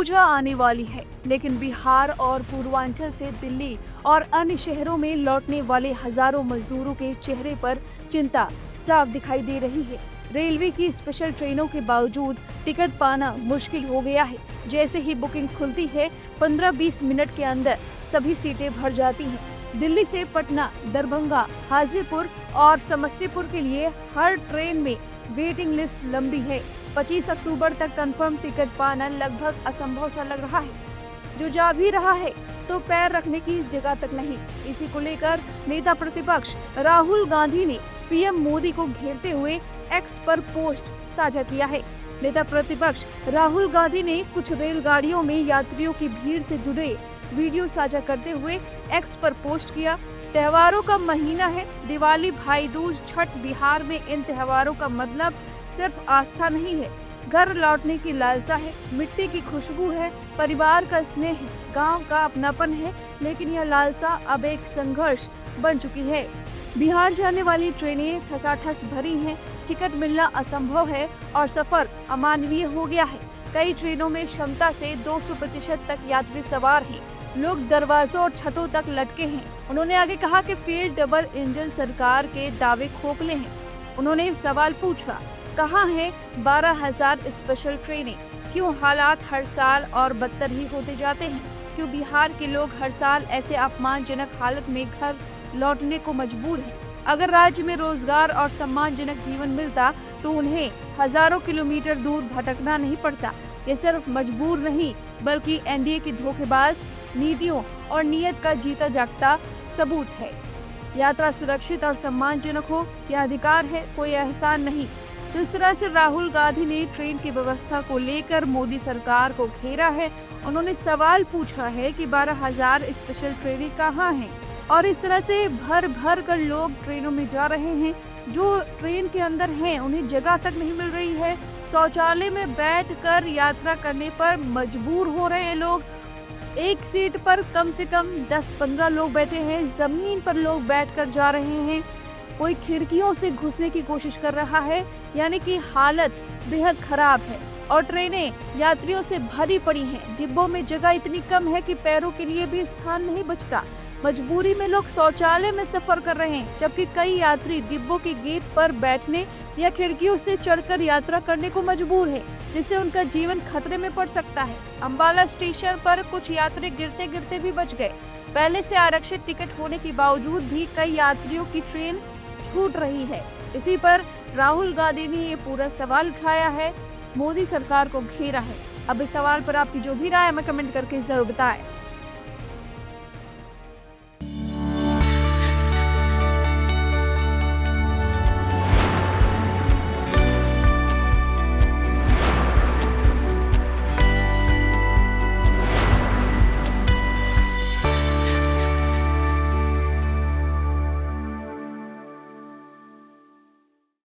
पूजा आने वाली है, लेकिन बिहार और पूर्वांचल से दिल्ली और अन्य शहरों में लौटने वाले हजारों मजदूरों के चेहरे पर चिंता साफ दिखाई दे रही है। रेलवे की स्पेशल ट्रेनों के बावजूद टिकट पाना मुश्किल हो गया है। जैसे ही बुकिंग खुलती है, 15-20 मिनट के अंदर सभी सीटें भर जाती हैं। दिल्ली से पटना, दरभंगा, हाजीपुर और समस्तीपुर के लिए हर ट्रेन में वेटिंग लिस्ट लंबी है। 25 अक्टूबर तक कंफर्म टिकट पाना लगभग असंभव सा लग रहा है। जो जा भी रहा है तो पैर रखने की जगह तक नहीं। इसी को लेकर नेता प्रतिपक्ष राहुल गांधी ने पीएम मोदी को घेरते हुए एक्स पर पोस्ट साझा किया है। नेता प्रतिपक्ष राहुल गांधी ने कुछ रेलगाड़ियों में यात्रियों की भीड़ से जुड़े वीडियो साझा करते हुए एक्स पर पोस्ट किया। त्योहारों का महीना है, दिवाली, भाई दूज, छठ। बिहार में इन त्योहारों का मतलब सिर्फ आस्था नहीं है, घर लौटने की लालसा है, मिट्टी की खुशबू है, परिवार का स्नेह है, गांव का अपनापन है। लेकिन यह लालसा अब एक संघर्ष बन चुकी है। बिहार जाने वाली ट्रेनें ठसाठस भरी हैं, टिकट मिलना असंभव है और सफर अमानवीय हो गया है। कई ट्रेनों में क्षमता से 200% तक यात्री सवार हैं। लोग दरवाजों और छतों तक लटके हैं। उन्होंने आगे कहा कि फिर डबल इंजन सरकार के दावे खोखले हैं। उन्होंने सवाल पूछा, कहाँ है 12,000 स्पेशल ट्रेनें? क्यों हालात हर साल और बदतर ही होते जाते हैं? क्यों बिहार के लोग हर साल ऐसे अपमानजनक हालत में घर लौटने को मजबूर हैं? अगर राज्य में रोजगार और सम्मानजनक जीवन मिलता तो उन्हें हजारों किलोमीटर दूर भटकना नहीं पड़ता। ये सिर्फ मजबूर नहीं बल्कि एनडीए की धोखेबाज नीतियों और नीयत का जीता जागता सबूत है। यात्रा सुरक्षित और सम्मानजनक हो, यह अधिकार है, कोई एहसान नहीं। तो इस तरह से राहुल गांधी ने ट्रेन की व्यवस्था को लेकर मोदी सरकार को घेरा है। उन्होंने सवाल पूछा है कि 12,000 स्पेशल ट्रेनें कहाँ हैं? और इस तरह से भर भर कर लोग ट्रेनों में जा रहे हैं। जो ट्रेन के अंदर हैं उन्हें जगह तक नहीं मिल रही है। शौचालय में बैठकर यात्रा करने पर मजबूर हो रहे हैं लोग। एक सीट पर कम से कम 10-15 लोग बैठे हैं। जमीन पर लोग बैठकर जा रहे हैं। कोई खिड़कियों से घुसने की कोशिश कर रहा है। यानी कि हालत बेहद खराब है और ट्रेनें यात्रियों से भरी पड़ी हैं। डिब्बों में जगह इतनी कम है कि पैरों के लिए भी स्थान नहीं बचता। मजबूरी में लोग शौचालय में सफर कर रहे हैं, जबकि कई यात्री डिब्बों के गेट पर बैठने या खिड़कियों से चढ़कर यात्रा करने को मजबूर है, जिससे उनका जीवन खतरे में पड़ सकता है। अंबाला स्टेशन पर कुछ यात्री गिरते गिरते भी बच गए। पहले से आरक्षित टिकट होने के बावजूद भी कई यात्रियों की ट्रेन छूट रही है। इसी पर राहुल गांधी ने ये पूरा सवाल उठाया है, मोदी सरकार को घेरा है। अब इस सवाल पर आपकी जो भी राय है हमें कमेंट करके जरूर बताएं।